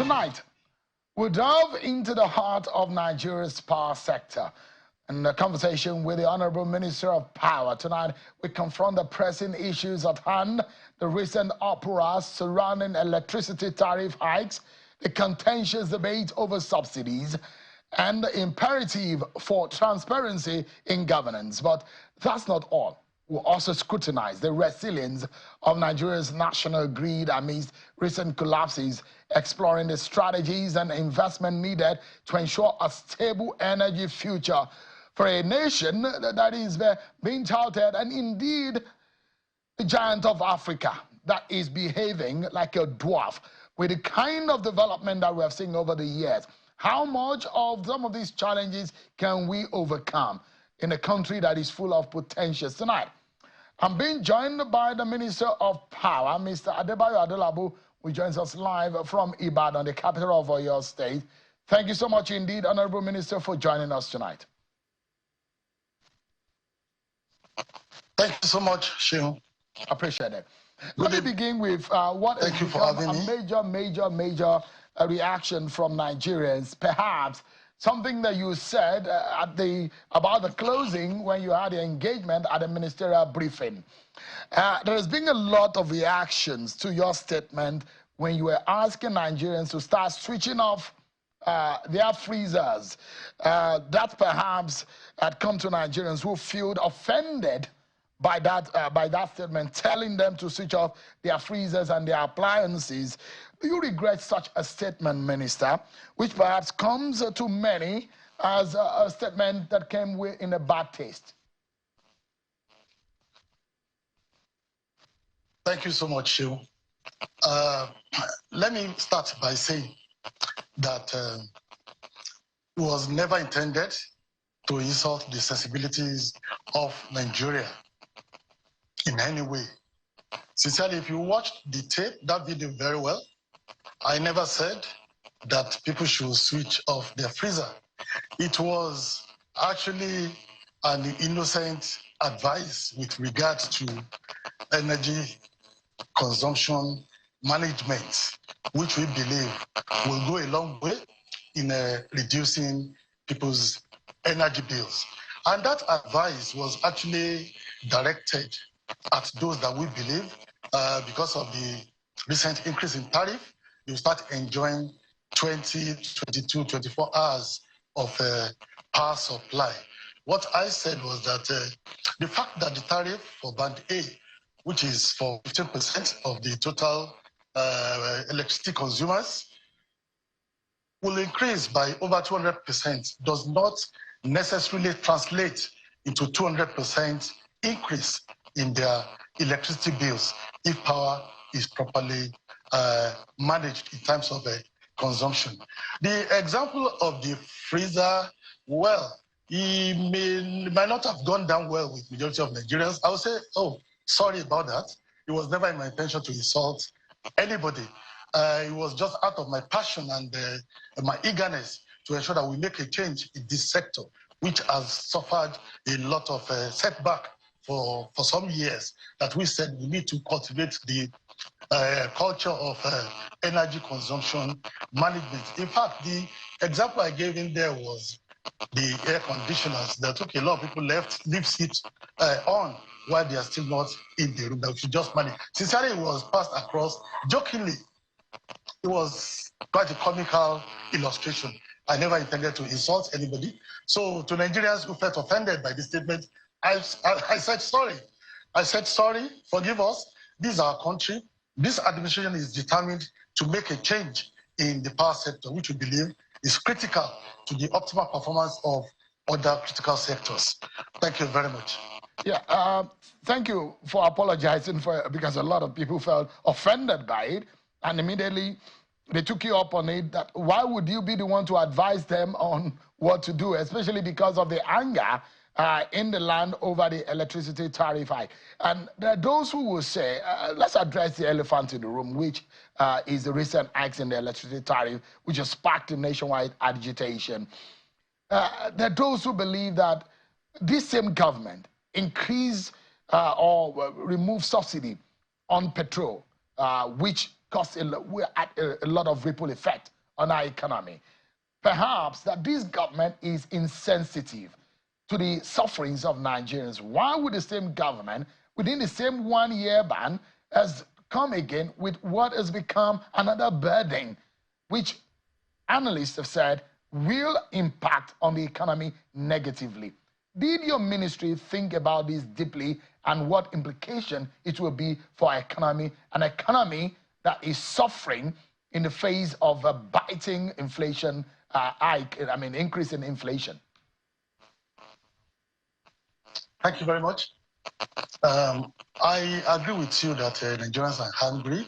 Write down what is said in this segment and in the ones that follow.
Tonight, we delve into the heart of Nigeria's power sector. In a conversation with the Honorable Minister of Power, tonight we confront the pressing issues at hand, the recent uproar surrounding electricity tariff hikes, the contentious debate over subsidies, and the imperative for transparency in governance. But that's not all. We'll also scrutinize the resilience of Nigeria's national grid amidst recent collapses, exploring the strategies and investment needed to ensure a stable energy future for a nation that is being touted, and indeed the giant of Africa that is behaving like a dwarf with the kind of development that we have seen over the years. How much of some of these challenges can we overcome in a country that is full of potentials? Tonight, I'm being joined by the Minister of Power, Mr. Adebayo Adelabu, who joins us live from Ibadan, the capital of Oyo State. Thank you so much indeed, Honorable Minister, for joining us tonight. Thank you so much, Shehu. Appreciate it. Let me begin with what has become a major reaction from Nigerians, perhaps something that you said about the closing when you had the engagement at the ministerial briefing. There has been a lot of reactions to your statement when you were asking Nigerians to start switching off their freezers. That perhaps had come to Nigerians who feel offended by that statement, telling them to switch off their freezers and their appliances. Do you regret such a statement, Minister, which perhaps comes to many as a statement that came in a bad taste? Thank you so much, Shehu. Let me start by saying that it was never intended to insult the sensibilities of Nigeria in any way. Sincerely, if you watched the tape, that video very well, I never said that people should switch off their freezer. It was actually an innocent advice with regard to energy consumption management, which we believe will go a long way in reducing people's energy bills. And that advice was actually directed at those that we believe, because of the recent increase in tariff, you start enjoying 20, 22, 24 hours of power supply. What I said was that the fact that the tariff for Band A, which is for 15% of the total electricity consumers, will increase by over 200% does not necessarily translate into 200% increase in their electricity bills if power is properly managed in terms of consumption. The example of the freezer, well, it might not have gone down well with the majority of Nigerians. I would say, oh, sorry about that. It was never in my intention to insult anybody. It was just out of my passion and my eagerness to ensure that we make a change in this sector, which has suffered a lot of setback for some years, that we said we need to cultivate the culture of energy consumption management. In fact, the example I gave in there was the air conditioners that a lot of people leave it on while they are still not in the room, that we should just manage. Sincerely, it was passed across jokingly. It was quite a comical illustration. I never intended to insult anybody. So to Nigerians who felt offended by this statement, I said sorry. I said sorry, forgive us. This is our country. This administration is determined to make a change in the power sector, which we believe is critical to the optimal performance of other critical sectors. Thank you very much. Yeah, thank you for apologizing because a lot of people felt offended by it, and immediately they took you up on it. That why would you be the one to advise them on what to do, especially because of the anger in the land over the electricity tariff hike. And there are those who will say, let's address the elephant in the room, which is the recent hikes in the electricity tariff, which has sparked a nationwide agitation. There are those who believe that this same government increase or remove subsidy on petrol, which caused we're at a lot of ripple effect on our economy. Perhaps that this government is insensitive to the sufferings of Nigerians. Why would the same government, within the same 1 year ban, has come again with what has become another burden, which analysts have said will impact on the economy negatively? Did your ministry think about this deeply and what implication it will be for our economy, an economy that is suffering in the face of a biting inflation increase in inflation? Thank you very much. I agree with you that Nigerians are hungry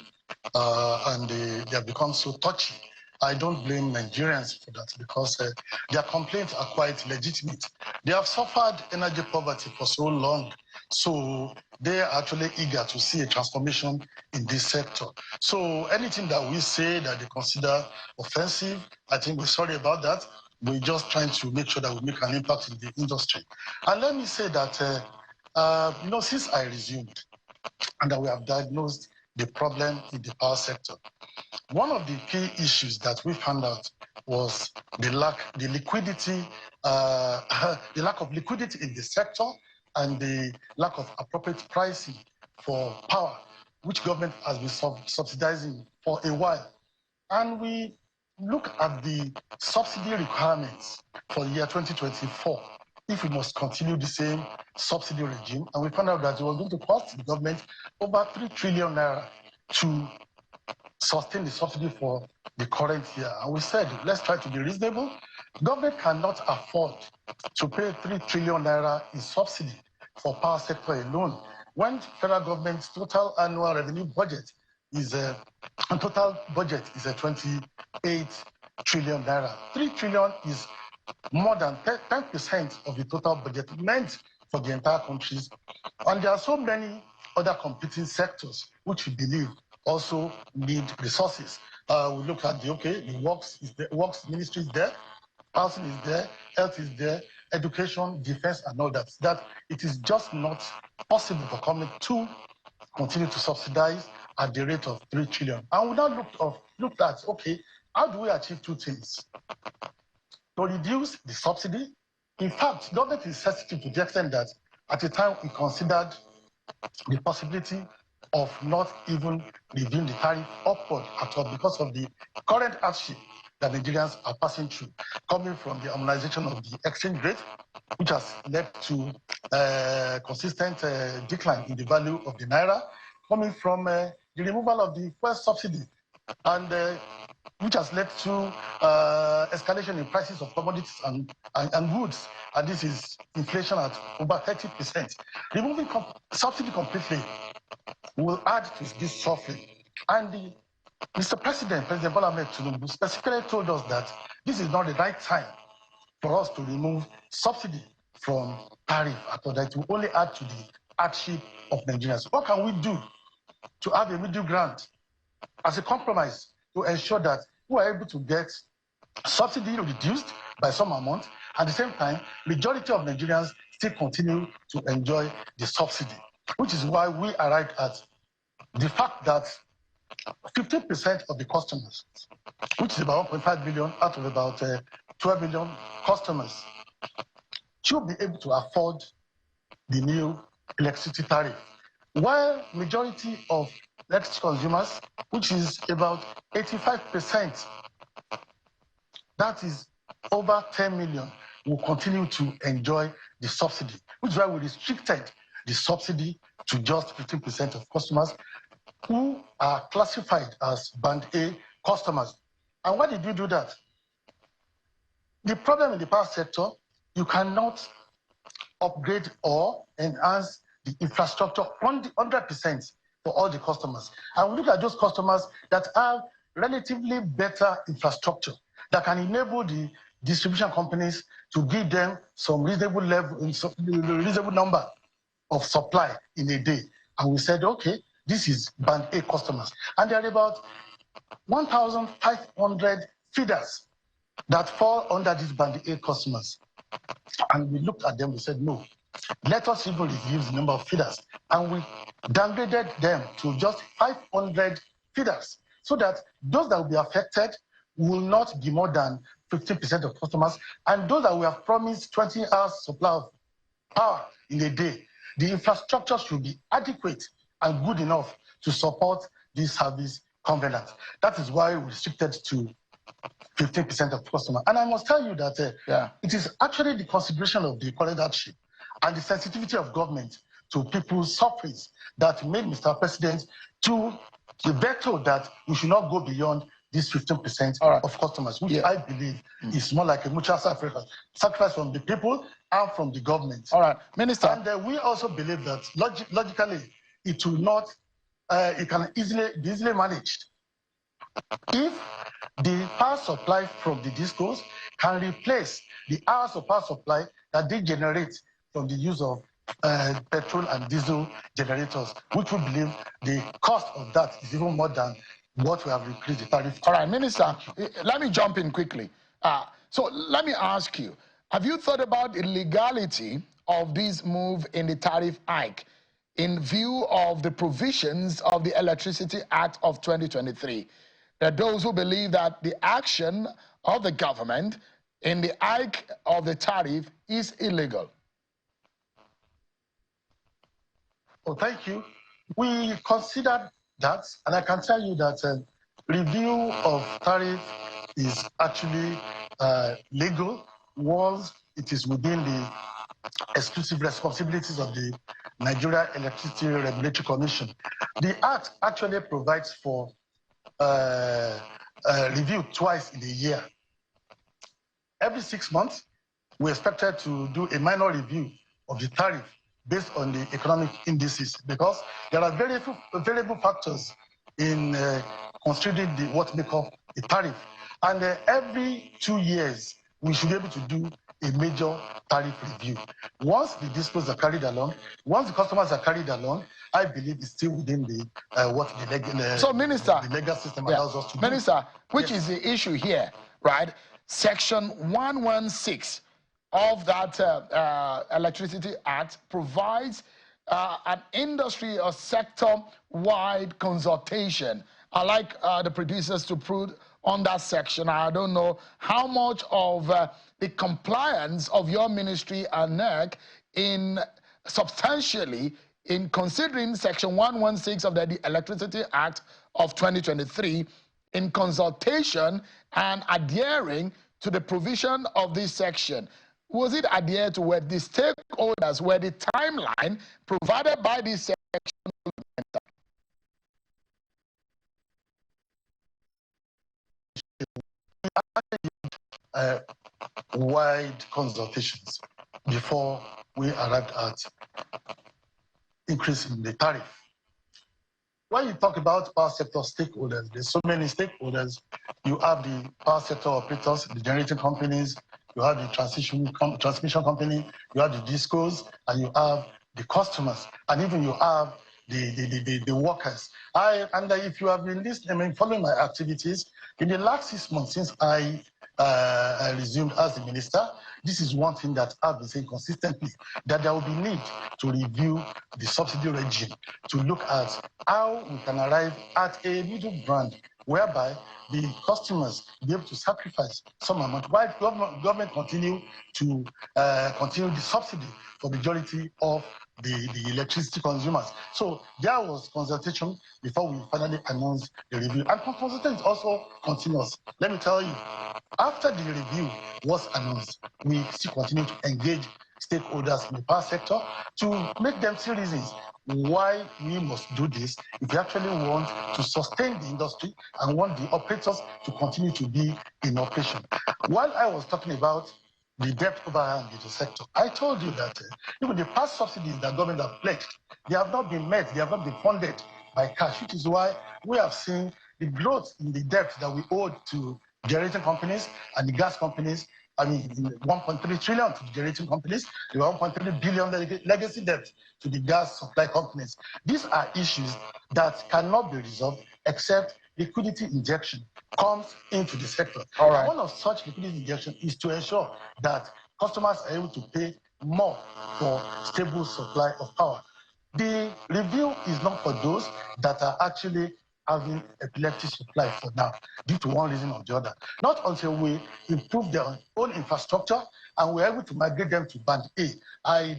and they have become so touchy. I don't blame Nigerians for that because their complaints are quite legitimate. They have suffered energy poverty for so long, so they are actually eager to see a transformation in this sector. So anything that we say that they consider offensive, I think we're sorry about that. We're just trying to make sure that we make an impact in the industry. And let me say that, since I resumed and that we have diagnosed the problem in the power sector, one of the key issues that we found out was the lack of liquidity in the sector and the lack of appropriate pricing for power, which government has been subsidizing for a while. And we look at the subsidy requirements for the year 2024, if we must continue the same subsidy regime, and we found out that it was going to cost the government over 3 trillion naira to sustain the subsidy for the current year. And we said, let's try to be reasonable. Government cannot afford to pay 3 trillion naira in subsidy for power sector alone, when federal government's total annual revenue budget is a 28 trillion naira. 3 trillion is more than 10% of the total budget meant for the entire countries. And there are so many other competing sectors which we believe also need resources. We look at the works ministry is there, housing is there, health is there, education, defense, and all that. That it is just not possible for government to continue to subsidize at the rate of 3 trillion. And we now looked at, okay, how do we achieve two things? To reduce the subsidy. In fact, government is sensitive to the extent that at the time we considered the possibility of not even reviewing the tariff upward at all because of the current hardship that Nigerians are passing through, coming from the harmonization of the exchange rate, which has led to consistent decline in the value of the naira, coming from the removal of the fuel subsidy, and which has led to escalation in prices of commodities and goods. And this is inflation at over 30%. Removing subsidy completely will add to this suffering. And Mr. President Bola Ahmed Tinubu specifically told us that this is not the right time for us to remove subsidy from tariff at all, that it will only add to the hardship of Nigerians. What can we do to have a middle ground as a compromise to ensure that we are able to get subsidy reduced by some amount, at the same time, majority of Nigerians still continue to enjoy the subsidy, which is why we arrived at the fact that 15% of the customers, which is about 1.5 billion out of about 12 million customers, should be able to afford the new electricity tariff, while majority of electricity consumers, which is about 85%, that is over 10 million, will continue to enjoy the subsidy, which is why we restricted the subsidy to just 15% of customers who are classified as Band A customers. And why did we do that? The problem in the power sector, you cannot upgrade or enhance the infrastructure 100% for all the customers. And we look at those customers that have relatively better infrastructure that can enable the distribution companies to give them some reasonable number of supply in a day. And we said, okay, this is Band A customers. And there are about 1,500 feeders that fall under these Band A customers. And we looked at them, we said, no, let us even reduce the number of feeders. And we downgraded them to just 500 feeders. so that those that will be affected will not be more than 50% of customers, and those that we have promised 20 hours supply of power in a day, the infrastructure should be adequate and good enough to support this service covenant. That is why we restricted to 15% of customers. And I must tell you that it is actually the consideration of the current hardship and the sensitivity of government to people's sufferings that made Mr. President to veto that we should not go beyond this 15% of customers, which I believe is more like a mutual sacrifice from the people and from the government. All right, Minister. And we also believe that logically, it will not, it can be easily managed. If the power supply from the discos can replace the hours of power supply that they generate from the use of petrol and diesel generators, which we believe the cost of that is even more than what we have increased the tariff. All right, Minister, let me jump in quickly. So let me ask you, have you thought about the legality of this move in the tariff hike in view of the provisions of the Electricity Act of 2023? There are those who believe that the action of the government in the hike of the tariff is illegal. Oh, thank you. We considered that, and I can tell you that review of tariff is actually legal once it is within the exclusive responsibilities of the Nigerian Electricity Regulatory Commission. The Act actually provides for review twice in a year. Every 6 months, we're expected to do a minor review of the tariff based on the economic indices, because there are variable factors in considering what we call a tariff. And every 2 years, we should be able to do a major tariff review. Once the discos are carried along, once the customers are carried along, I believe it's still within the what the legal system allows us to do. Minister, which is the issue here, right? Section 116 of that Electricity Act provides an industry or sector-wide consultation. I like the producers to put on that section. I don't know how much of the compliance of your ministry and NEC in substantially in considering Section 116 of the Electricity Act of 2023 in consultation and adhering to the provision of this section. Was it adhered to where the stakeholders, where the timeline provided by this section? Wide consultations before we arrived at increasing the tariff. When you talk about power sector stakeholders, there's so many stakeholders. You have the power sector operators, the generating companies, you have the transmission company, you have the discos, and you have the customers, and even you have the workers. And if you have been listening, following my activities, in the last 6 months since I resumed as the minister, this is one thing that I've been saying consistently, that there will be need to review the subsidy regime, to look at how we can arrive at a middle ground whereby the customers be able to sacrifice some amount while government continue to continue the subsidy for majority of the electricity consumers. So there was consultation before we finally announced the review. And consultation is also continuous. Let me tell you, after the review was announced, we still continue to engage stakeholders in the power sector to make them see reasons why we must do this if we actually want to sustain the industry and want the operators to continue to be in operation. While I was talking about the debt overhang in the sector, I told you that even the past subsidies that government have pledged, they have not been met, they have not been funded by cash, which is why we have seen the growth in the debt that we owed to generating companies and the gas companies. I mean, 1.3 trillion to the generating companies, the 1.3 billion legacy debt to the gas supply companies. These are issues that cannot be resolved except liquidity injection comes into the sector. All right. One of such liquidity injection is to ensure that customers are able to pay more for stable supply of power. The review is not for those that are actually having epileptic supply for now, due to one reason or the other. Not until we improve their own infrastructure and we're able to migrate them to band A. I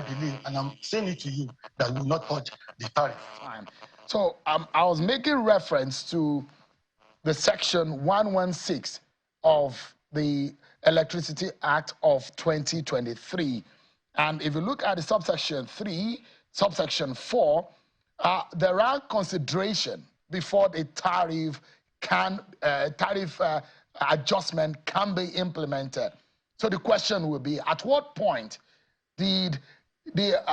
believe, and I'm saying it to you, that we will not touch the tariff. Fine. So I was making reference to the section 116 of the Electricity Act of 2023. And if you look at the subsection 3, subsection 4, there are consideration before the tariff adjustment can be implemented. So the question will be, at what point did the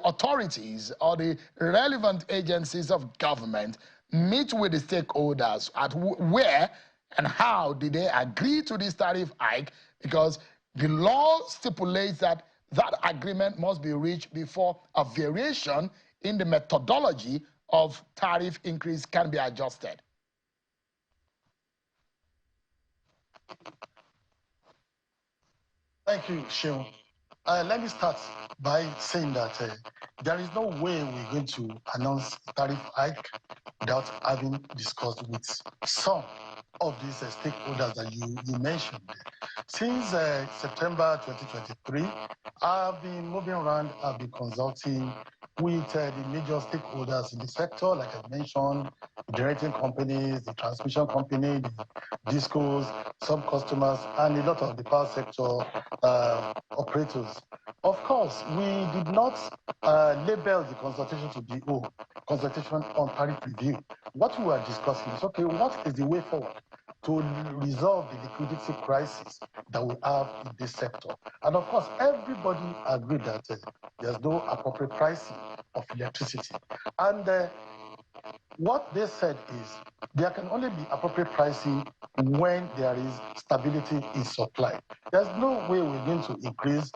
authorities or the relevant agencies of government meet with the stakeholders? At where and how did they agree to this tariff hike? Because the law stipulates that that agreement must be reached before a variation in the methodology of tariff increase can be adjusted. Thank you, Sheon. Let me start by saying that there is no way we're going to announce tariff hike without having discussed with some of these stakeholders that you mentioned. Since September 2023, I've been moving around, I've been consulting with the major stakeholders in the sector, like I mentioned, the generating companies, the transmission company, the discos, some customers, and a lot of the power sector operators. Of course, we did not label the consultation to be consultation on tariff review. What we were discussing is, okay, what is the way forward to resolve the liquidity crisis that we have in this sector? And of course, everybody agreed that there's no appropriate pricing of electricity. And what they said is there can only be appropriate pricing when there is stability in supply. There's no way we're going to increase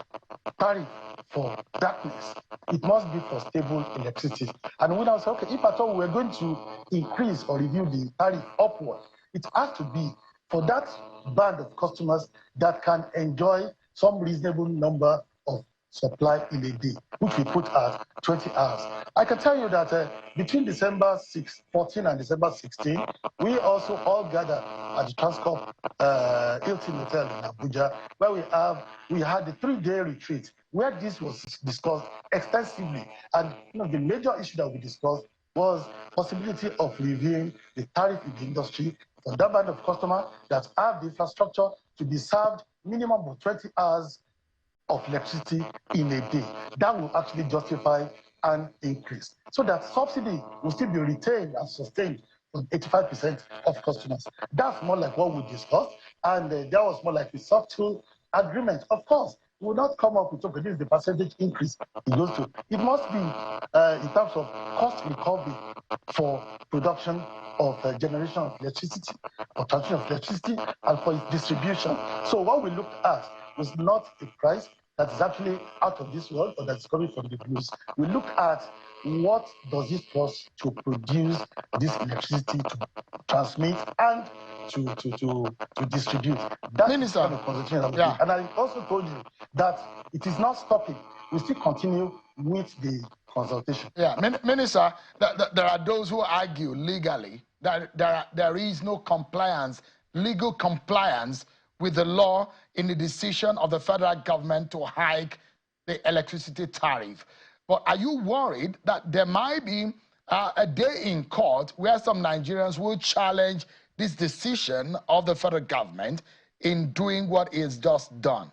tariff for darkness. It must be for stable electricity. And we now say, okay, if at all we're going to increase or review the tariff upward, it has to be for that band of customers that can enjoy some reasonable number of supply in a day, which we put at 20 hours. I can tell you that between December 14 and December 16, we also all gathered at the Transcorp Hilton Hotel in Abuja, where we had the 3-day retreat where this was discussed extensively. And the major issue that we discussed was possibility of reviewing the tariff in the industry for that band of customers that have the infrastructure to be served minimum of 20 hours of electricity in a day. That will actually justify an increase, so that subsidy will still be retained and sustained for 85% of customers. That's more like what we discussed, and that was more like a subtle agreement. Of course, we will not come up with, okay, this is the percentage increase it goes to. It must be in terms of cost recovery for production of generation of electricity or transmission of electricity and for its distribution. So what we looked at was not a price that is actually out of this world or that's coming from the blues. We look at what does it cost to produce this electricity, to transmit and to distribute. That's Minister, the kind of consultation that we did. And I also told you that it is not stopping. We still continue with the consultation. Yeah, Minister, there are those who argue legally that there is no compliance, legal compliance with the law in the decision of the federal government to hike the electricity tariff. But are you worried that there might be a day in court where some Nigerians will challenge this decision of the federal government in doing what is just done?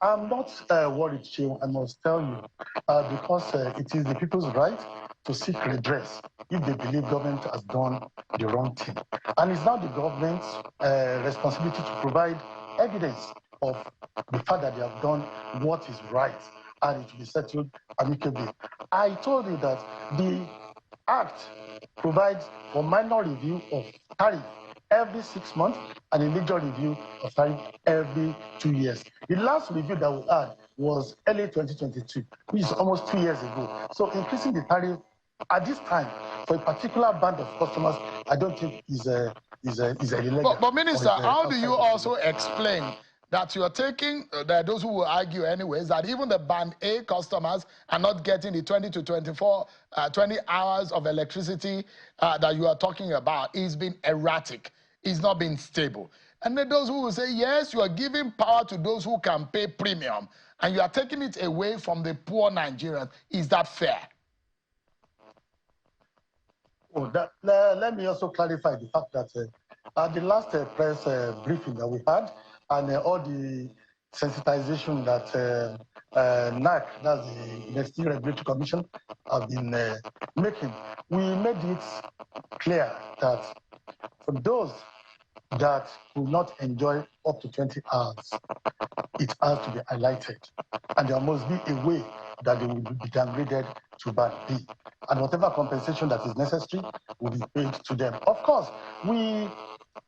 I'm not worried, Chiu, I must tell you, because it is the people's right to seek redress if they believe government has done the wrong thing. And it's now the government's responsibility to provide evidence of the fact that they have done what is right and it will be settled amicably. I told you that the Act provides for minor review of tariff every 6 months and a major review of tariff every 2 years. The last review that we had was early 2022, which is almost 2 years ago. So increasing the tariff at this time for a particular band of customers, I don't think is illegal. But Minister, how do you also explain that you are taking, there are those who will argue anyways, that even the Band A customers are not getting the 20 to 20 hours of electricity that you are talking about. It's been erratic. It's not been stable. And then those who will say, yes, you are giving power to those who can pay premium, and you are taking it away from the poor Nigerians. Is that fair? Oh, let me also clarify the fact that at the last press briefing that we had, and all the sensitization that NAC, that's the National Regulatory Commission, have been making, we made it clear that for those that will not enjoy up to 20 hours, it has to be highlighted. And there must be a way that they will be downgraded to Band B. And whatever compensation that is necessary will be paid to them. Of course, we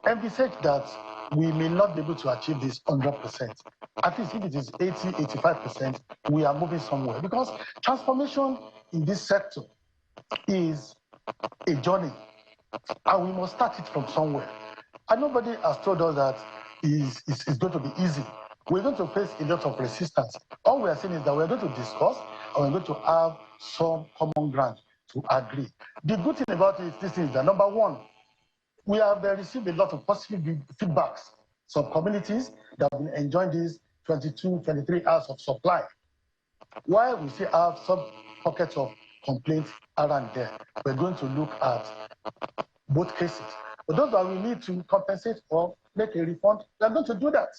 envisage that we may not be able to achieve this 100%. At least if it is 80, 85%, we are moving somewhere. Because transformation in this sector is a journey, and we must start it from somewhere. And nobody has told us that it's going to be easy. We're going to face a lot of resistance. All we are saying is that we're going to discuss and we're going to have some common ground to agree. The good thing about this is that, number one, we have received a lot of positive feedbacks. Some communities that have been enjoying these 22, 23 hours of supply. While we still have some pockets of complaints around there, we're going to look at both cases. But those that we need to compensate or make a refund, we're going to do that.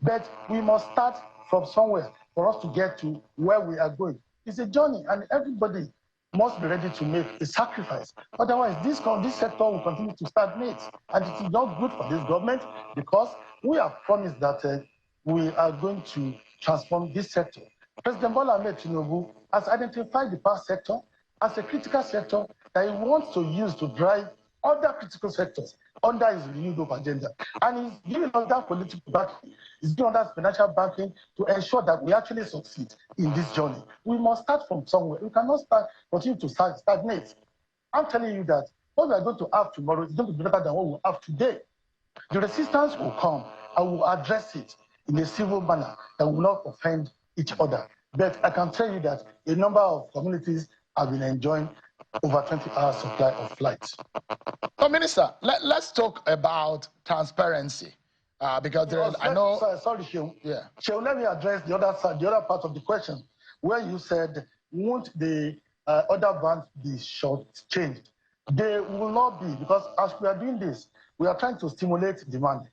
But we must start from somewhere for us to get to where we are going. It's a journey, and everybody must be ready to make a sacrifice. Otherwise, this sector will continue to stagnate, and it is not good for this government, because we have promised that we are going to transform this sector. President Bola Ahmed Tinubu has identified the power sector as a critical sector that he wants to use to drive other critical sectors under his renewed hope agenda. And he's giving us that political backing, he's giving us financial backing to ensure that we actually succeed in this journey. We must start from somewhere. We cannot continue to stagnate. I'm telling you that what we are going to have tomorrow is going to be better than what we have today. The resistance will come, and we'll address it in a civil manner that will not offend each other. But I can tell you that a number of communities have been enjoying over 20 hours supply of flights. So, Minister, let's talk about transparency, because I know. Sorry, Shehu. Yeah. Shehu, let me address the other side, the other part of the question, where you said, won't the other bands be shortchanged? They will not be, because as we are doing this, we are trying to stimulate demand,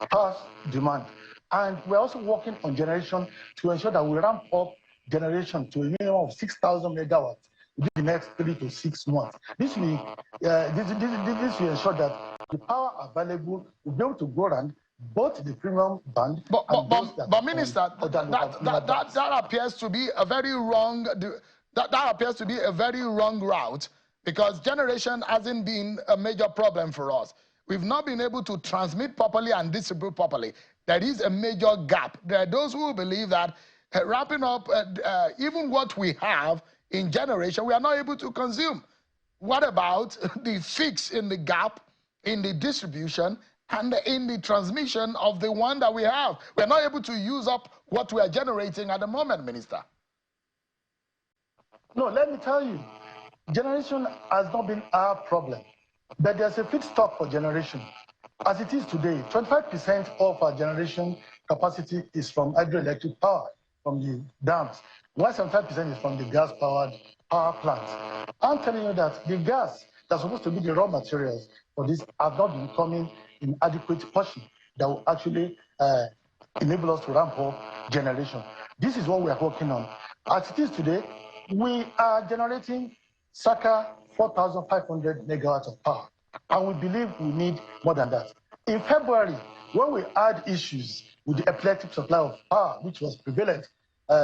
past demand, and we're also working on generation to ensure that we ramp up generation to a minimum of 6,000 megawatts within the next 3 to 6 months. This will ensure that the power available will be able to go around both the premium band and those that. But Minister, that appears to be a very wrong. That appears to be a very wrong route, because generation hasn't been a major problem for us. We've not been able to transmit properly and distribute properly. There is a major gap. There are those who believe that wrapping up even what we have in generation, we are not able to consume. What about the fix in the gap in the distribution and in the transmission of the one that we have? We are not able to use up what we are generating at the moment, Minister. No, let me tell you, generation has not been our problem, but there's a fixed stock for generation. As it is today, 25% of our generation capacity is from hydroelectric power, from the dams, while 75% is from the gas-powered power plants. I'm telling you that the gas that's supposed to be the raw materials for this have not been coming in adequate portion that will actually enable us to ramp up generation. This is what we are working on. As it is today, we are generating circa 4,500 megawatts of power, and we believe we need more than that. In February, when we had issues with the epileptic supply of power, which was prevalent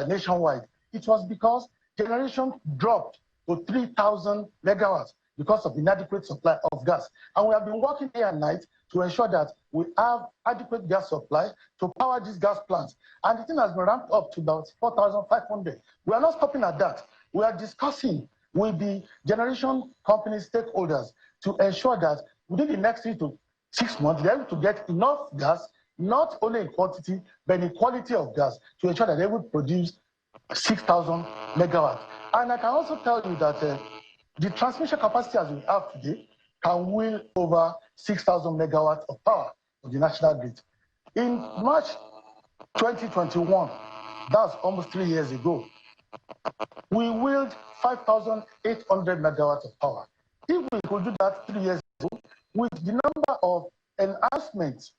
nationwide, it was because generation dropped to 3,000 megawatts because of inadequate supply of gas. And we have been working day and night to ensure that we have adequate gas supply to power these gas plants. And the thing has been ramped up to about 4,500. We are not stopping at that. We are discussing with the generation company stakeholders to ensure that within the next 3 to 6 months, they're able to get enough gas not only in quantity, but in quality of gas to ensure that they would produce 6,000 megawatts. And I can also tell you that the transmission capacity as we have today can wheel over 6,000 megawatts of power of the national grid. In March 2021, that's almost 3 years ago, we wheeled 5,800 megawatts of power. If we could do that 3 years ago, with the number of enhancements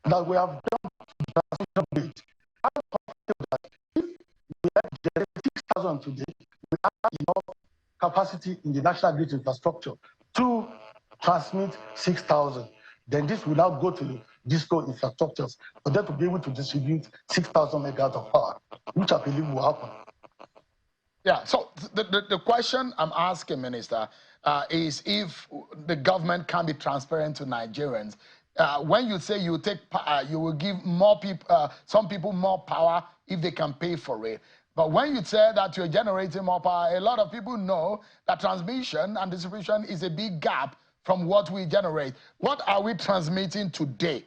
that we have done to the transmission grid, I'm confident that if we have 6,000 today, we have enough capacity in the national grid infrastructure to transmit 6,000. Then this will now go to disco infrastructures for them to be able to distribute 6,000 megawatts of power, which I believe will happen. Yeah, so the question I'm asking, Minister, is if the government can be transparent to Nigerians. When you say you take, you will give more people, some people more power if they can pay for it. But when you say that you're generating more power, a lot of people know that transmission and distribution is a big gap from what we generate. What are we transmitting today?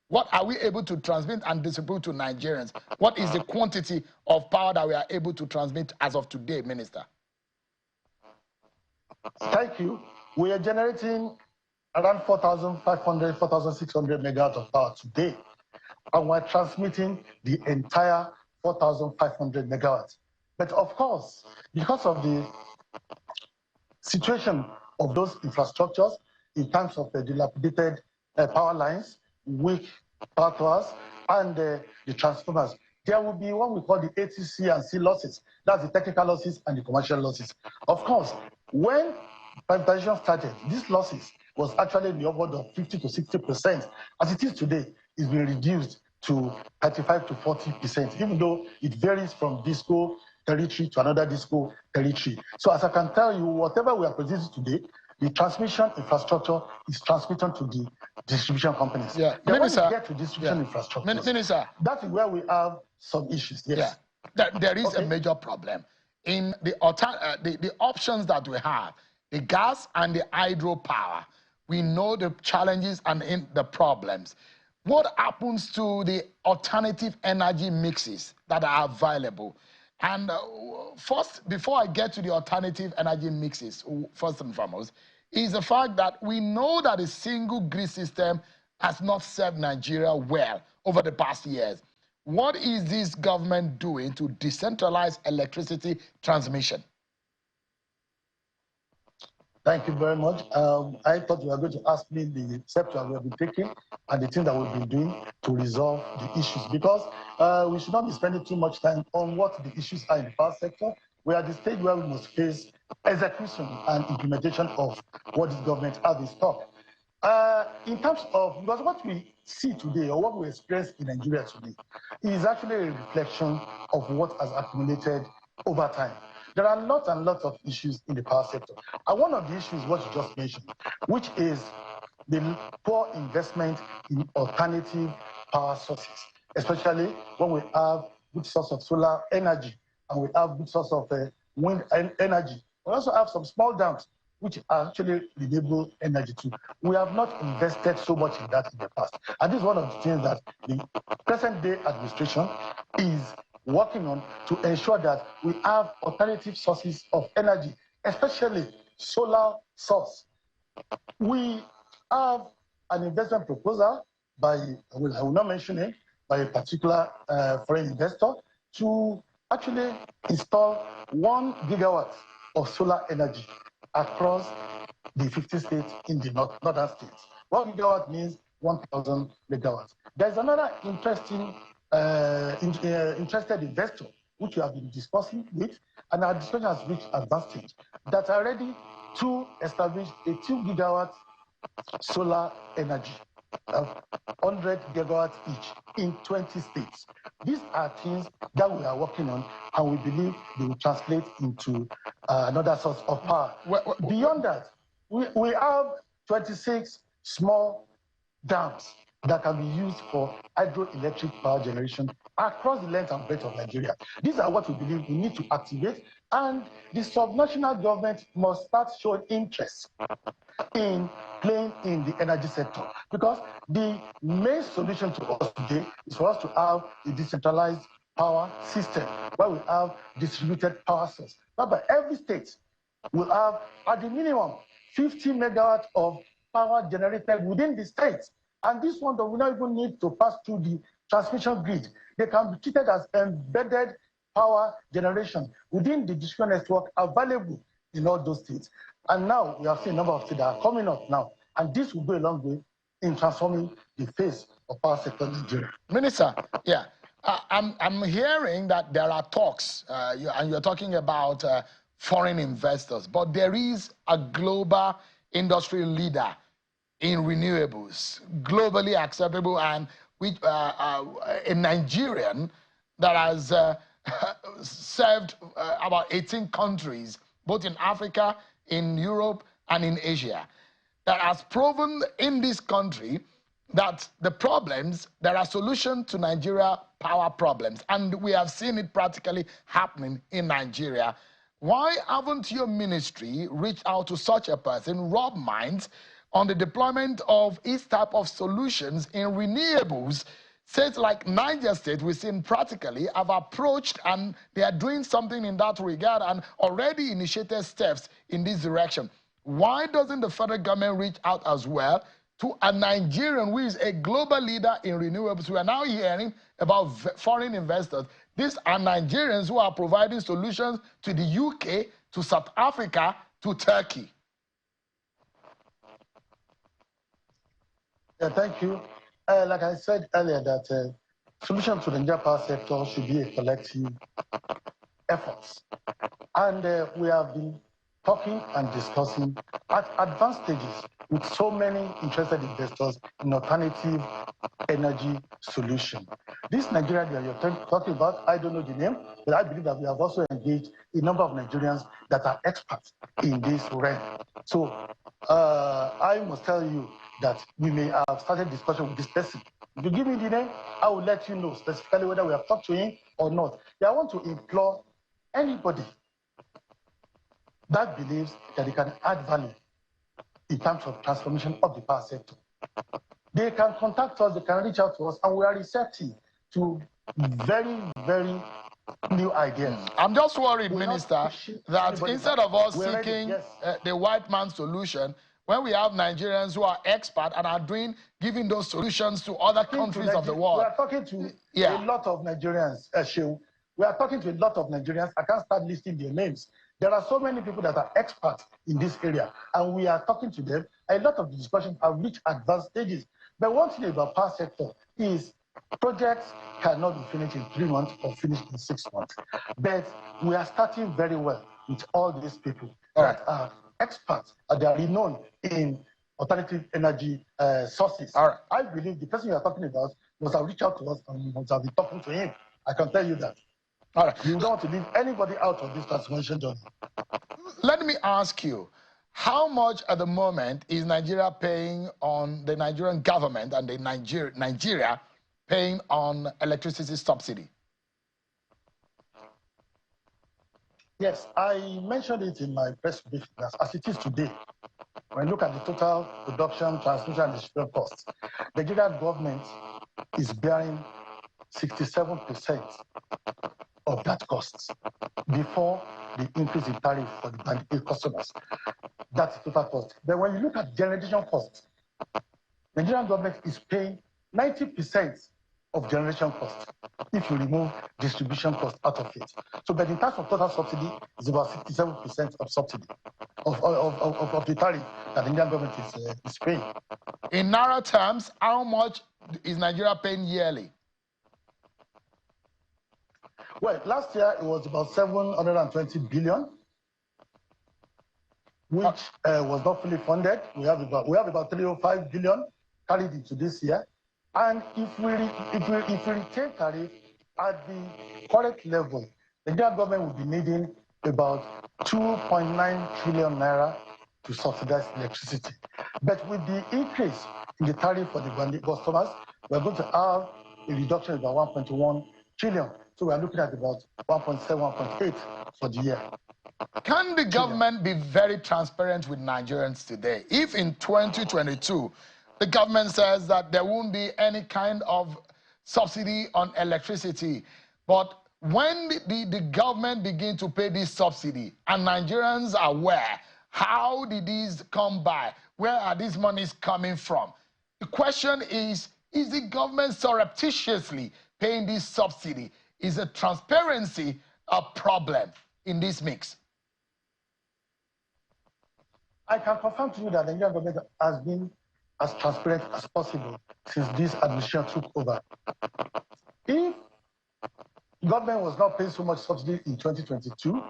What are we able to transmit and distribute to Nigerians? What is the quantity of power that we are able to transmit as of today, Minister? Thank you. We are generating around 4,500, 4,600 megawatts of power today, and we're transmitting the entire 4,500 megawatts. But of course, because of the situation of those infrastructures in terms of the dilapidated power lines, weak power towers, and the transformers, there will be what we call the ATC and C losses. That's the technical losses and the commercial losses. Of course, when privatization started, these losses was actually in the upward of 50 to 60%. As it is today, it's been reduced to 35 to 40%, even though it varies from disco territory to another disco territory. So as I can tell you, whatever we are producing today, the transmission infrastructure is transmitted to the distribution companies. Yeah, then Minister, when we get to distribution infrastructure, Minister, that is where we have some issues. Yes. Yeah, there is a major problem in the options that we have, the gas and the hydropower. We know the challenges and the problems. What happens to the alternative energy mixes that are available? And first, before I get to the alternative energy mixes, first and foremost, is the fact that we know that a single grid system has not served Nigeria well over the past years. What is this government doing to decentralize electricity transmission? Thank you very much. I thought you were going to ask me the steps that we have been taking and the things that we've been doing to resolve the issues, because we should not be spending too much time on what the issues are in the power sector. We are at the stage where we must face execution and implementation of what this government has in stock. In terms of, because what we see today or what we experience in Nigeria today is actually a reflection of what has accumulated over time. There are lots and lots of issues in the power sector. And one of the issues, what you just mentioned, which is the poor investment in alternative power sources, especially when we have good source of solar energy and we have good source of wind energy. We also have some small dams which are actually renewable energy too. We have not invested so much in that in the past. And this is one of the things that the present day administration is working on to ensure that we have alternative sources of energy, especially solar source. We have an investment proposal by, I will not mention it, by a particular foreign investor to actually install 1 gigawatt of solar energy across the 50 states in the northern states. 1 gigawatt means 1,000 megawatts. There's another interesting interested investor, which we have been discussing with, and our discussion has reached advanced stage, that are ready to establish a 2 gigawatt solar energy, 100 gigawatts each in 20 states. These are things that we are working on, and we believe they will translate into another source of power. Beyond that, we have 26 small dams that can be used for hydroelectric power generation across the length and breadth of Nigeria. These are what we believe we need to activate, and the subnational government must start showing interest in playing in the energy sector, because the main solution to us today is for us to have a decentralized power system where we have distributed power source, whereby every state will have at the minimum 50 megawatts of power generated within the state. And this one will not even need to pass through the transmission grid. They can be treated as embedded power generation within the distribution network available in all those states. And now we have seen a number of states that are coming up now. And this will go a long way in transforming the face of power sector in Nigeria. Minister, yeah, I'm hearing that there are talks, and you're talking about foreign investors, but there is a global industry leader in renewables, globally acceptable, and which, a Nigerian that has served about 18 countries, both in Africa, in Europe, and in Asia, that has proven in this country that the problems, there are solutions to Nigeria power problems, and we have seen it practically happening in Nigeria. Why haven't your ministry reached out to such a person, rub minds, on the deployment of each type of solutions in renewables? States like Niger State, we've seen practically have approached, and they are doing something in that regard and already initiated steps in this direction. Why doesn't the federal government reach out as well to a Nigerian who is a global leader in renewables? We are now hearing about foreign investors. These are Nigerians who are providing solutions to the UK, to South Africa, to Turkey. Yeah, thank you. Like I said earlier, that solution to the Nigeria power sector should be a collective effort. And we have been talking and discussing at advanced stages with so many interested investors in alternative energy solution. This Nigeria that you're talking about, I don't know the name, but I believe that we have also engaged a number of Nigerians that are experts in this realm. So I must tell you that we may have started discussion with this person. If you give me the name, I will let you know specifically whether we have talked to him or not. I want to implore anybody that believes that they can add value in terms of transformation of the power sector. They can contact us, they can reach out to us, and we are receptive to very, very new ideas. I'm just worried, Minister, that instead of us seeking the white man's solution, when we have Nigerians who are expert and are giving those solutions to other countries of the world. We are talking to a lot of Nigerians, We are talking to a lot of Nigerians. I can't start listing their names. There are so many people that are experts in this area, and we are talking to them. A lot of the discussions have reached advanced stages. But one thing about power sector is projects cannot be finished in 3 months or finished in 6 months. But we are starting very well with all these people that are experts, they are renowned in alternative energy sources. I believe the person you are talking about must have reached out to us and must have been talking to him. I can tell you that. You don't want to leave anybody out of this transformation journey. Let me ask you, how much at the moment is Nigeria paying on the Nigerian government and the Nigeria paying on electricity subsidy? Yes, I mentioned it in my press briefing. As it is today, when you look at the total production, transmission, and distribution costs, the Nigerian government is bearing 67% of that cost before the increase in tariff for the band A customers. That's the total cost. But when you look at generation costs, the Nigerian government is paying 90% of generation cost if you remove distribution cost out of it. So, but in terms of total subsidy, it's about 67% of subsidy of the tariff that the Indian government is paying. In narrow terms, how much is Nigeria paying yearly? Well, last year it was about 720 billion, which was not fully funded. We have about 305 billion carried into this year. And if we retain tariff at the current level, the Nigerian government will be needing about 2.9 trillion naira to subsidize electricity. But with the increase in the tariff for the customers, we're going to have a reduction of about 1.1 trillion. So we're looking at about 1.7, 1.8 for the year. Can the government be very transparent with Nigerians today? If in 2022, the government says that there won't be any kind of subsidy on electricity, but when the government begin to pay this subsidy and Nigerians are aware, how did these come by? Where are these monies coming from? The question is the government surreptitiously paying this subsidy? Is a transparency a problem in this mix? I can confirm to you that the Nigerian government has been as transparent as possible since this administration took over. If the government was not paying so much subsidy in 2022,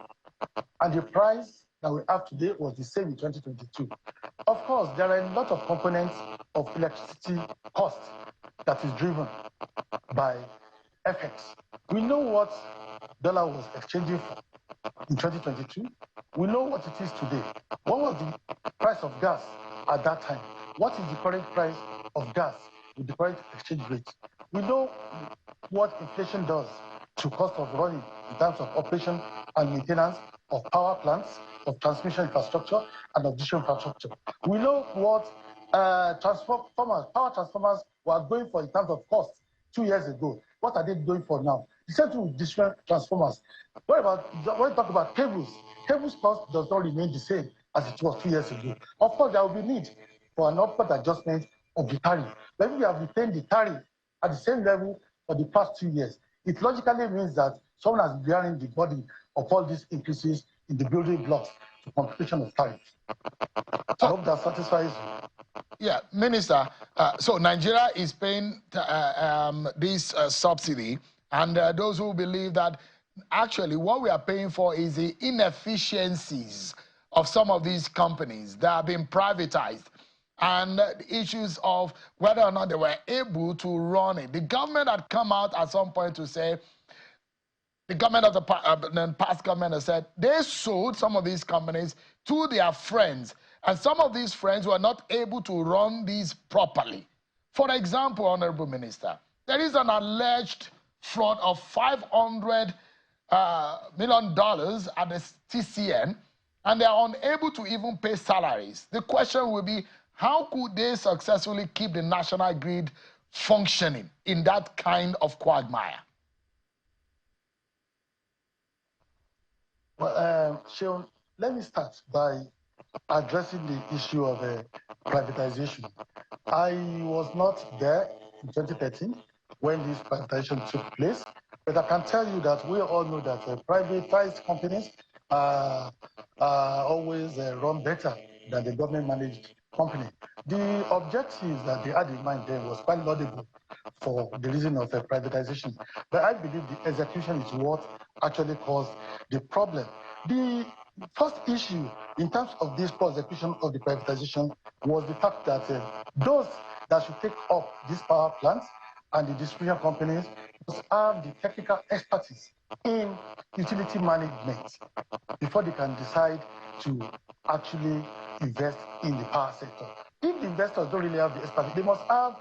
and the price that we have today was the same in 2022, of course, there are a lot of components of electricity cost that is driven by FX. We know what dollar was exchanging for in 2022. We know what it is today. What was the price of gas at that time? What is the current price of gas with the current exchange rate? We know what inflation does to cost of running in terms of operation and maintenance of power plants, of transmission infrastructure, and of distribution infrastructure. We know what power transformers were going for in terms of cost 2 years ago. What are they going for now? The same thing with distribution transformers. What about when you talk about cables? Cables cost does not remain the same as it was 2 years ago. Of course, there will be need for an upward adjustment of the tariff. But if we have retained the tariff at the same level for the past 2 years, it logically means that someone has been bearing the burden of all these increases in the building blocks to computation of tariff. I hope that satisfies you. Yeah, Minister, so Nigeria is paying this subsidy, and those who believe that actually what we are paying for is the inefficiencies of some of these companies that have been privatized, and the issues of whether or not they were able to run it. The government had come out at some point to say, the government of the past government has said they sold some of these companies to their friends, and some of these friends were not able to run these properly. For example, Honorable Minister, there is an alleged fraud of $500 million at the TCN, and they are unable to even pay salaries. The question will be, how could they successfully keep the national grid functioning in that kind of quagmire? Well, Sean, let me start by addressing the issue of privatization. I was not there in 2013 when this privatization took place, but I can tell you that we all know that privatized companies always run better than the government-managed company. The objectives that they had in mind then was quite laudable for the reason of privatization, but I believe the execution is what actually caused the problem. The first issue in terms of this execution of the privatization was the fact that those that should take up these power plants and the distribution companies must have the technical expertise in utility management before they can decide to actually invest in the power sector. If the investors don't really have the expertise, they must have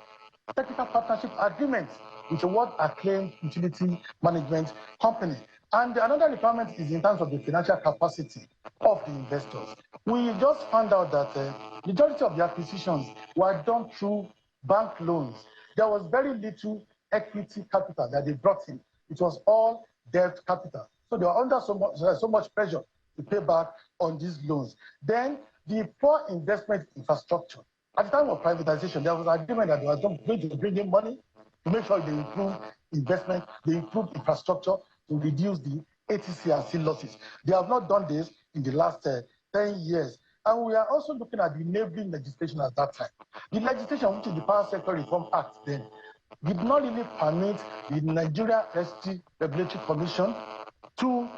technical partnership agreements with a world-acclaimed utility management company. And another requirement is in terms of the financial capacity of the investors. We just found out that the majority of the acquisitions were done through bank loans. There was very little equity capital that they brought in. It was all debt capital. So they were under so much pressure to pay back on these loans. Then the poor investment infrastructure. At the time of privatization, there was an agreement that they were going to bring in money to make sure they improve investment, they improve infrastructure to reduce the ATC and C losses. They have not done this in the last 10 years. And we are also looking at the enabling legislation at that time. The legislation, which is the Power Sector Reform Act then, did not really permit the Nigeria Electricity Regulatory Commission to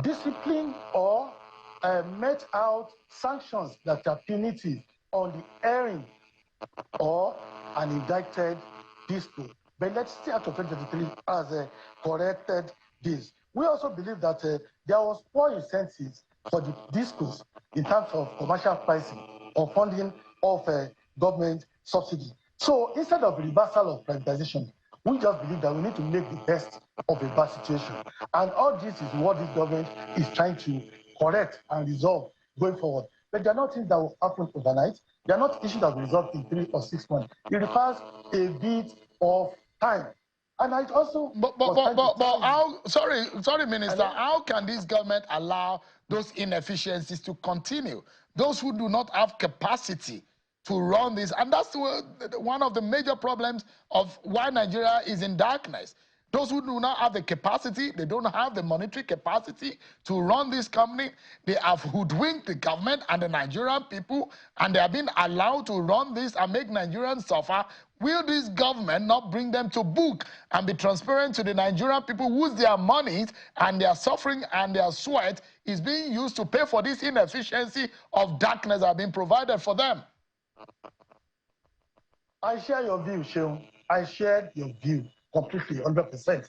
discipline or met out sanctions that are punitive on the airing or an indicted dispute. But Legislative Act of 2023 has corrected this. We also believe that there was poor incentives for the discourse in terms of commercial pricing or funding of government subsidy. So instead of reversal of privatization, we just believe that we need to make the best of a bad situation. And all this is what this government is trying to correct and resolve going forward. But they are not things that will happen overnight. They are not issues that will resolve in 3 or 6 months. It requires a bit of time. And I also how, sorry, Minister, how can this government allow those inefficiencies to continue? Those who do not have capacity to run this, and that's one of the major problems of why Nigeria is in darkness. Those who do not have the capacity, they don't have the monetary capacity to run this company. They have hoodwinked the government and the Nigerian people, and they have been allowed to run this and make Nigerians suffer. Will this government not bring them to book and be transparent to the Nigerian people whose their monies and their suffering and their sweat is being used to pay for this inefficiency of darkness that have been provided for them? I share your view, Sheung. I share your view completely, 100%.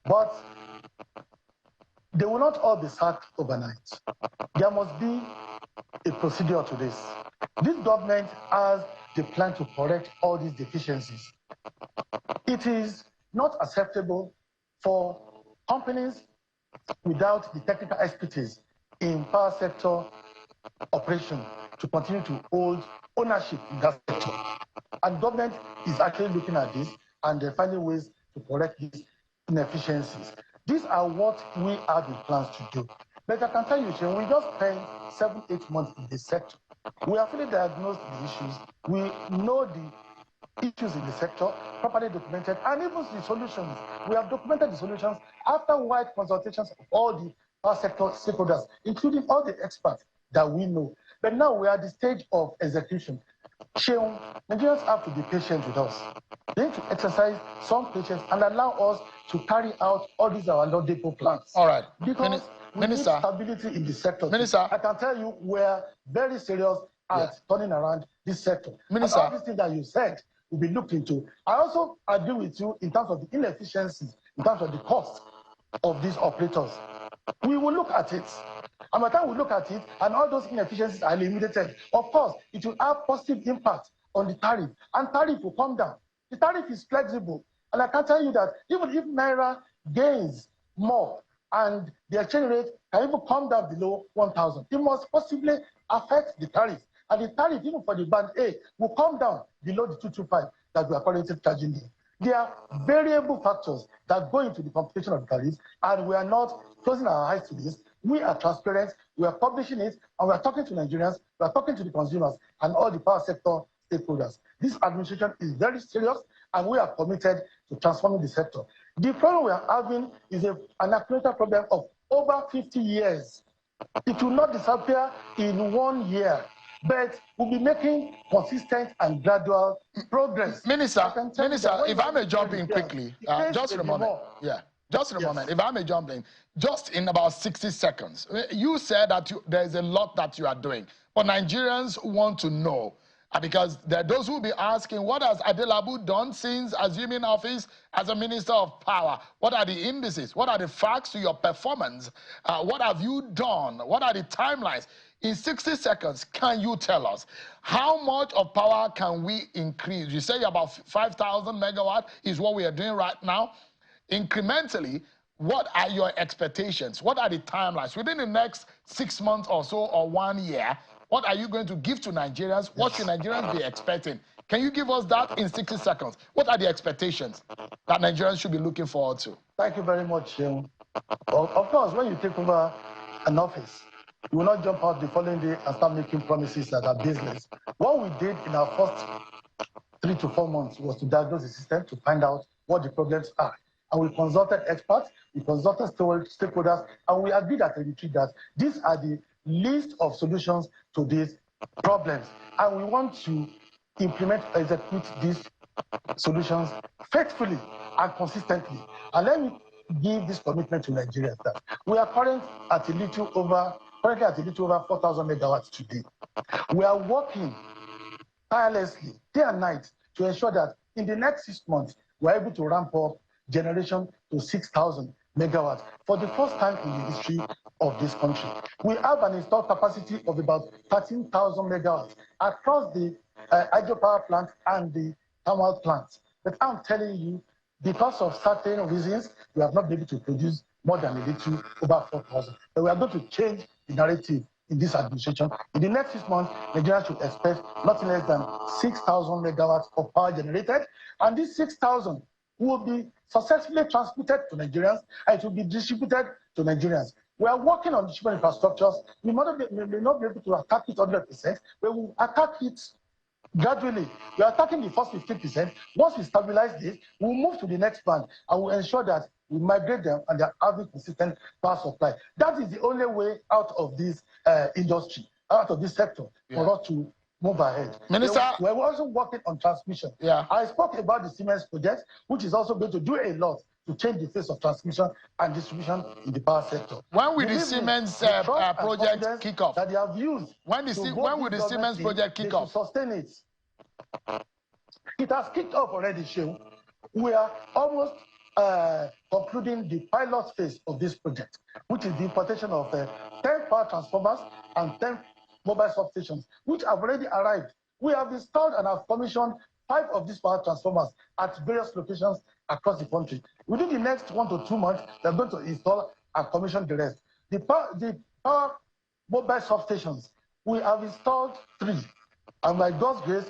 But they will not all be sacked overnight. There must be a procedure to this. This government has the plan to correct all these deficiencies. It is not acceptable for companies without the technical expertise in power sector operation to continue to hold ownership in that sector. And government is actually looking at this and they're finding ways to correct these inefficiencies. These are what we have in plans to do. But I can tell you, Shane, we just spent 7-8 months in this sector. We have fully diagnosed the issues. We know the issues in the sector, properly documented, and even the solutions. We have documented the solutions after wide consultations of all the power sector stakeholders, including all the experts that we know. But now we are at the stage of execution. Sheung, Nigerians have to be patient with us. They need to exercise some patience and allow us to carry out all these our laudable plans. All right. Because we need stability in the sector. Minister, I can tell you we're very serious at turning around this sector. Minister, and all these things that you said will be looked into. I also agree with you in terms of the inefficiencies, in terms of the cost of these operators. We will look at it. And by the time we look at it and all those inefficiencies are eliminated, of course, it will have positive impact on the tariff. And tariff will come down. The tariff is flexible. And I can tell you that even if Naira gains more and the exchange rate can even come down below 1,000, it must possibly affect the tariff. And the tariff, even for the band A, will come down below the 225 that we are currently charging here. There are variable factors that go into the computation of the tariffs, and we are not closing our eyes to this. We are transparent, we are publishing it, and we are talking to Nigerians, we are talking to the consumers, and all the power sector stakeholders. This administration is very serious, and we are committed to transforming the sector. The problem we are having is an accumulated problem of over 50 years. It will not disappear in 1 year, but we'll be making consistent and gradual progress. Minister, if I may jump in quickly, just a moment. Yeah. Just a moment, if I may jump in, just in about 60 seconds. You said that there's a lot that you are doing, but Nigerians want to know, because there are those who will be asking, what has Adelabu done since assuming office as a minister of power? What are the indices? What are the facts to your performance? What have you done? What are the timelines? In 60 seconds, can you tell us how much of power can we increase? You say about 5,000 megawatts is what we are doing right now. Incrementally, what are your expectations? What are the timelines? Within the next 6 months or so, or 1 year, what are you going to give to Nigerians? What should Nigerians be expecting? Can you give us that in 60 seconds? What are the expectations that Nigerians should be looking forward to? Thank you very much, Sheung. Of course, when you take over an office, you will not jump out the following day and start making promises that are baseless. What we did in our first 3 to 4 months was to diagnose the system, to find out what the problems are. And we consulted experts, we consulted stakeholders, and we agreed at a retreat that these are the list of solutions to these problems. And we want to implement, execute these solutions faithfully and consistently. And let me give this commitment to Nigerians that we are currently at a little over 4,000 megawatts today. We are working tirelessly, day and night, to ensure that in the next 6 months, we're able to ramp up generation to 6,000 megawatts for the first time in the history of this country. We have an installed capacity of about 13,000 megawatts across the hydropower plants and the thermal plants. But I'm telling you, because of certain reasons, we have not been able to produce more than a little over 4,000. But we are going to change the narrative in this administration. In the next 6 months, Nigerians should expect nothing less than 6,000 megawatts of power generated. And this 6,000 will be successfully transmitted to Nigerians, and it will be distributed to Nigerians. We are working on distribution infrastructures. We may not be able to attack it 100%, but we will attack it gradually. We are attacking the first 15%. Once we stabilize this, we'll move to the next band, and we'll ensure that we migrate them and they're having consistent power supply. That is the only way out of this industry, out of this sector, for us to move ahead. Minister, we're also working on transmission. I spoke about the Siemens project, which is also going to do a lot to change the face of transmission and distribution in the power sector. When will the Siemens project kick off? That they have used. When will the Siemens project kick off? Sustain it. It has kicked off already, Shehu. We are almost concluding the pilot phase of this project, which is the importation of 10 power transformers and 10 mobile substations, which have already arrived. We have installed and have commissioned 5 of these power transformers at various locations across the country. Within the next 1 to 2 months, they're going to install and commission the rest. The power mobile substations, we have installed 3. And by God's grace,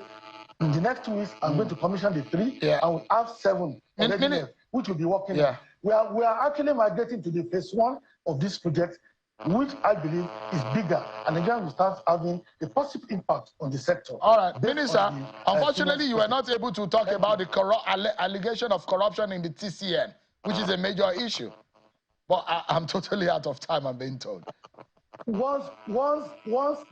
in the next 2 weeks, I'm going to commission the 3, and we have 7 already left, which will be working. We are actually migrating to the phase 1 of this project, which I believe is bigger, and again we start having a positive impact on the sector. All right, Minister, unfortunately you were not able to talk about the allegation of corruption in the TCN, which is a major issue. But I'm totally out of time, I'm being told. Once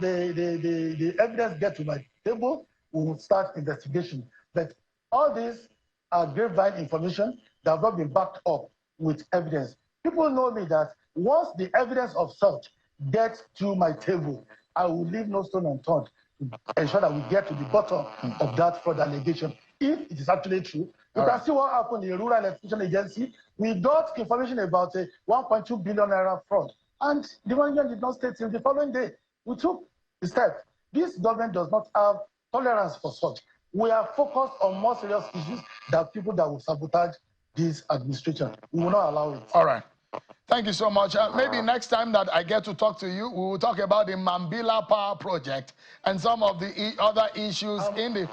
the evidence gets to my table, we will start investigation. But all these are grapevine information that have not been backed up with evidence. People know me that once the evidence of such gets to my table, I will leave no stone unturned to ensure that we get to the bottom of that fraud allegation. If it is actually true, you can see what happened in the Rural Electrification Agency. We got information about a 1.2 billion naira fraud, and the management did not stay till the following day. We took the step. This government does not have tolerance for such. We are focused on more serious issues than people that will sabotage this administration. We will not allow it. All right. Thank you so much. Maybe next time that I get to talk to you, we will talk about the Mambila Power Project and some of the other issues in the...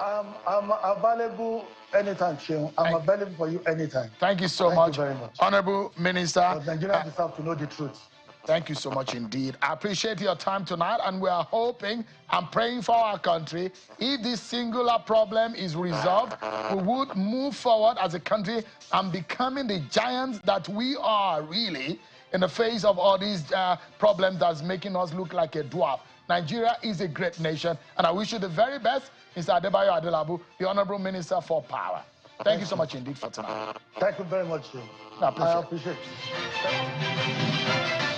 I'm available anytime, Shehu. I'm available for you anytime. Thank you so much. Thank you very much. Honorable Minister. Nigerians deserve to know the truth. Thank you so much indeed. I appreciate your time tonight, and we are hoping and praying for our country. If this singular problem is resolved, we would move forward as a country and becoming the giants that we are really in the face of all these problems that's making us look like a dwarf. Nigeria is a great nation, and I wish you the very best, Mr. Adebayo Adelabu, the Honorable Minister for Power. Thank you so much indeed for tonight. Thank you very much, Jim. I appreciate it. Thank you.